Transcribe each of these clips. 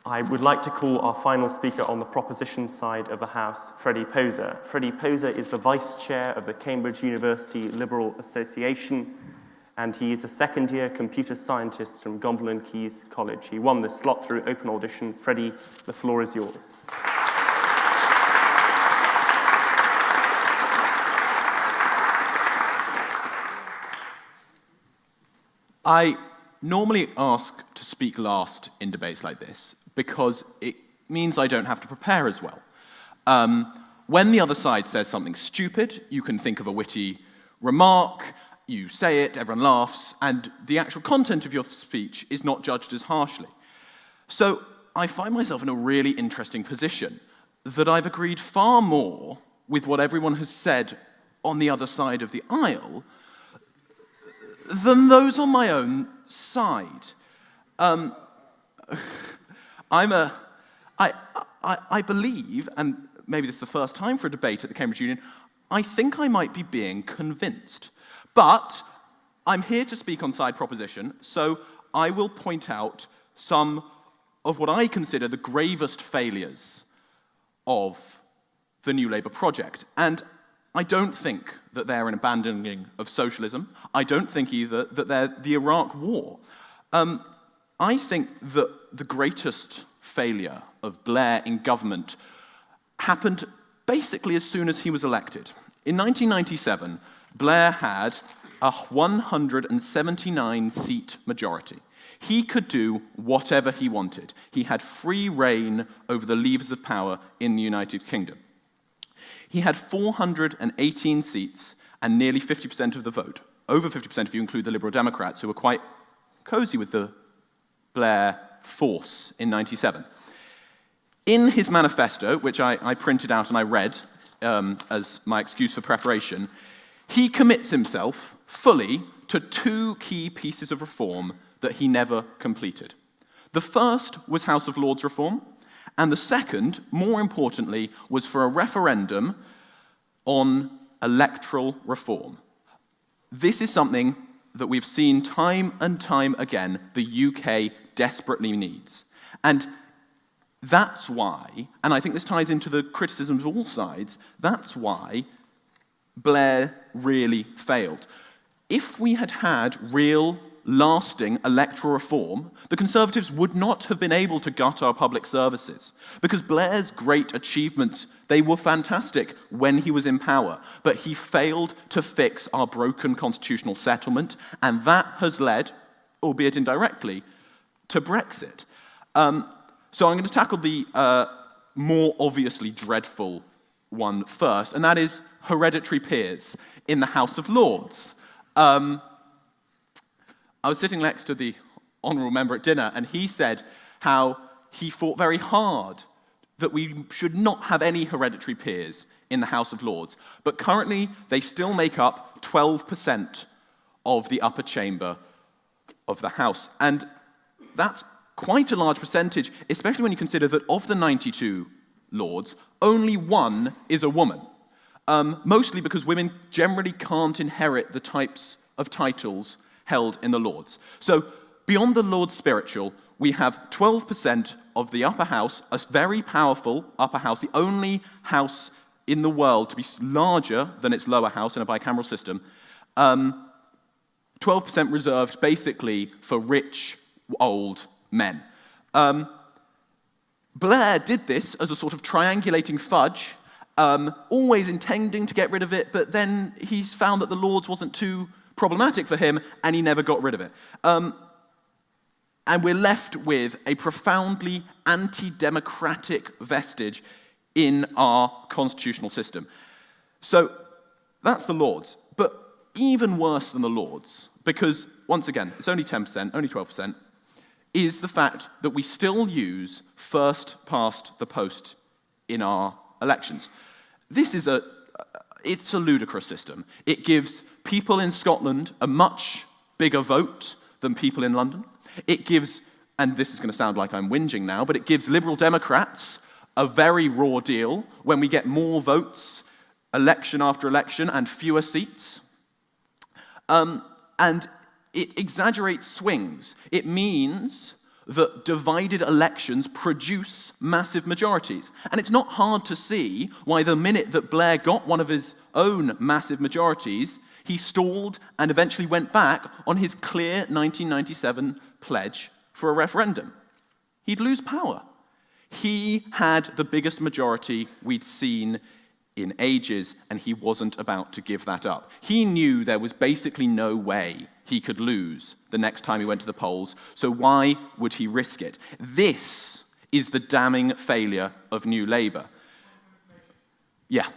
I would like to call our final speaker on the proposition side of the House, Freddie Poser. Freddie Poser is the Vice Chair of the Cambridge University Liberal Association, and he is a second-year computer scientist from Gonville and Caius College. He won this slot through open audition. Freddie, the floor is yours. I normally ask to speak last in debates like this because it means I don't have to prepare as well. When the other side says something stupid, you can think of a witty remark, you say it, everyone laughs, and the actual content of your speech is not judged as harshly. So I find myself in a really interesting position that I've agreed far more with what everyone has said on the other side of the aisle than those on my own side. I believe, and maybe this is the first time for a debate at the Cambridge Union, I think I might be being convinced. But I'm here to speak on side proposition, so I will point out some of what I consider the gravest failures of the New Labour project. And I don't think that they're an abandoning of socialism. I don't think either that they're the Iraq War. I think that the greatest failure of Blair in government happened basically as soon as he was elected. In 1997, Blair had a 179-seat majority. He could do whatever he wanted. He had free reign over the levers of power in the United Kingdom. He had 418 seats and nearly 50% of the vote. Over 50% if you include the Liberal Democrats, who were quite cozy with the Blair force in 97. In his manifesto, which I printed out and I read as my excuse for preparation, he commits himself fully to two key pieces of reform that he never completed. The first was House of Lords reform, and the second, more importantly, was for a referendum on electoral reform. This is something that we've seen time and time again the UK desperately needs. And that's why, and I think this ties into the criticisms of all sides, that's why Blair really failed. If we had had real, lasting electoral reform, the Conservatives would not have been able to gut our public services, because Blair's great achievements, they were fantastic when he was in power, but he failed to fix our broken constitutional settlement, and that has led, albeit indirectly, to Brexit. So I'm going to tackle the more obviously dreadful one first, and that is hereditary peers in the House of Lords. I was sitting next to the honourable member at dinner, and he said how he fought very hard that we should not have any hereditary peers in the House of Lords. But currently, they still make up 12% of the upper chamber of the House. And that's quite a large percentage, especially when you consider that of the 92 Lords, only one is a woman. Mostly because women generally can't inherit the types of titles held in the Lords. So, beyond the Lords Spiritual, we have 12% of the upper house, a very powerful upper house, the only house in the world to be larger than its lower house in a bicameral system, 12% reserved basically for rich, old men. Blair did this as a sort of triangulating fudge, always intending to get rid of it, but then he's found that the Lords wasn't too problematic for him, and he never got rid of it. And we're left with a profoundly anti-democratic vestige in our constitutional system. So that's the Lords. But even worse than the Lords, because, once again, it's only 10%, only 12%, is the fact that we still use first past the post in our elections. This is it's a ludicrous system. It gives people in Scotland a much bigger vote than people in London. It gives, and this is going to sound like I'm whinging now, but it gives Liberal Democrats a very raw deal when we get more votes election after election and fewer seats. And it exaggerates swings. It means that divided elections produce massive majorities. And it's not hard to see why the minute that Blair got one of his own massive majorities, he stalled and eventually went back on his clear 1997 pledge for a referendum. He'd lose power. He had the biggest majority we'd seen in ages, and he wasn't about to give that up. He knew there was basically no way he could lose the next time he went to the polls, so why would he risk it? This is the damning failure of New Labour. Yeah.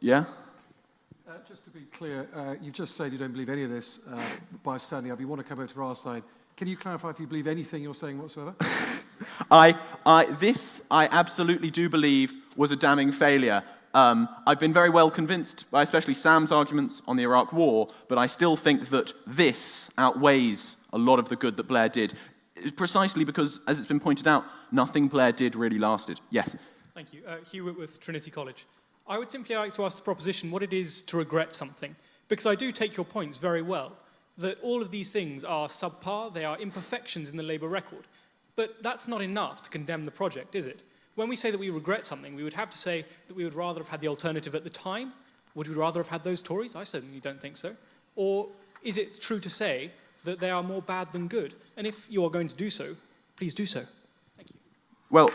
Yeah? Just to be clear, you've just said you don't believe any of this by standing up. You want to come over to our side. Can you clarify if you believe anything you're saying whatsoever? This I absolutely do believe was a damning failure. I've been very well convinced by especially Sam's arguments on the Iraq War, but I still think that this outweighs a lot of the good that Blair did, precisely because, as it's been pointed out, nothing Blair did really lasted. Yes? Thank you. Hugh Whitworth, Trinity College. I would simply like to ask the proposition what it is to regret something, because I do take your points very well, that all of these things are subpar, they are imperfections in the Labour record. But that's not enough to condemn the project, is it? When we say that we regret something, we would have to say that we would rather have had the alternative at the time. Would we rather have had those Tories? I certainly don't think so. Or is it true to say that they are more bad than good? And if you are going to do so, please do so. Thank you. Well,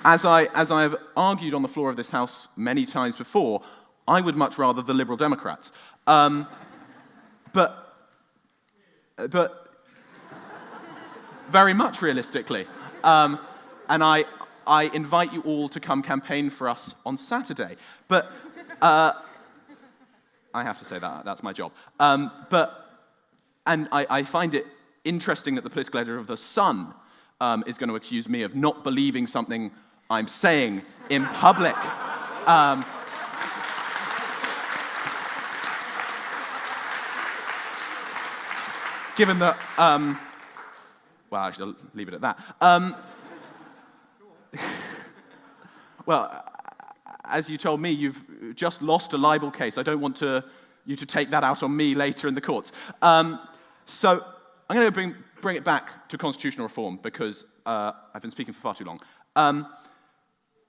as I have argued on the floor of this House many times before, I would much rather the Liberal Democrats. But very much realistically. And I invite you all to come campaign for us on Saturday. But I have to say that's my job. And I find it interesting that the political editor of The Sun is going to accuse me of not believing something I'm saying in public. Given that, well, actually, I'll leave it at that. Well, as you told me, you've just lost a libel case. I don't want you to take that out on me later in the courts. So I'm going to bring it back to constitutional reform because I've been speaking for far too long.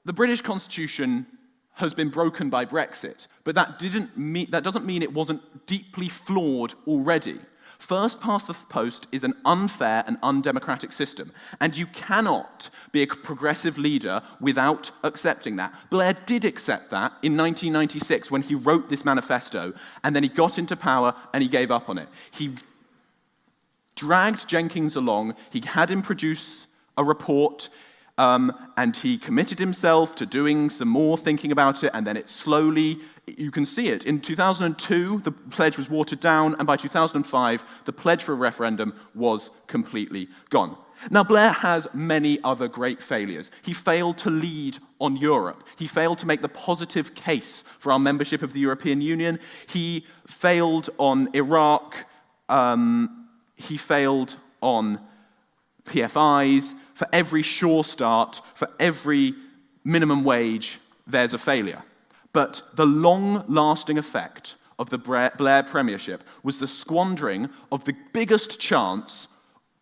The British Constitution has been broken by Brexit, but that doesn't mean it wasn't deeply flawed already. First past the post is an unfair and undemocratic system, and you cannot be a progressive leader without accepting that. Blair did accept that in 1996 when he wrote this manifesto, and then he got into power and he gave up on it. He dragged Jenkins along, he had him produce a report, and he committed himself to doing some more thinking about it, and then it slowly, you can see it. In 2002, the pledge was watered down, and by 2005, the pledge for a referendum was completely gone. Now, Blair has many other great failures. He failed to lead on Europe. He failed to make the positive case for our membership of the European Union. He failed on Iraq. He failed on PFIs. For every sure start, for every minimum wage, there's a failure. But the long-lasting effect of the Blair premiership was the squandering of the biggest chance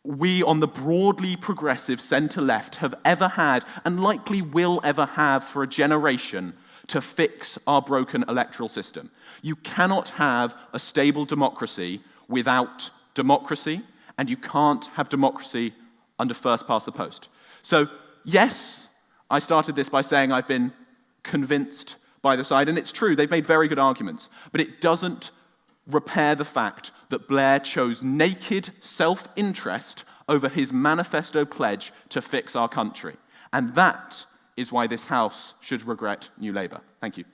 we on the broadly progressive centre-left have ever had and likely will ever have for a generation to fix our broken electoral system. You cannot have a stable democracy without democracy, and you can't have democracy under first past the post. So, yes, I started this by saying I've been convinced by the side, and it's true, they've made very good arguments, but it doesn't repair the fact that Blair chose naked self-interest over his manifesto pledge to fix our country. And that is why this House should regret New Labour. Thank you.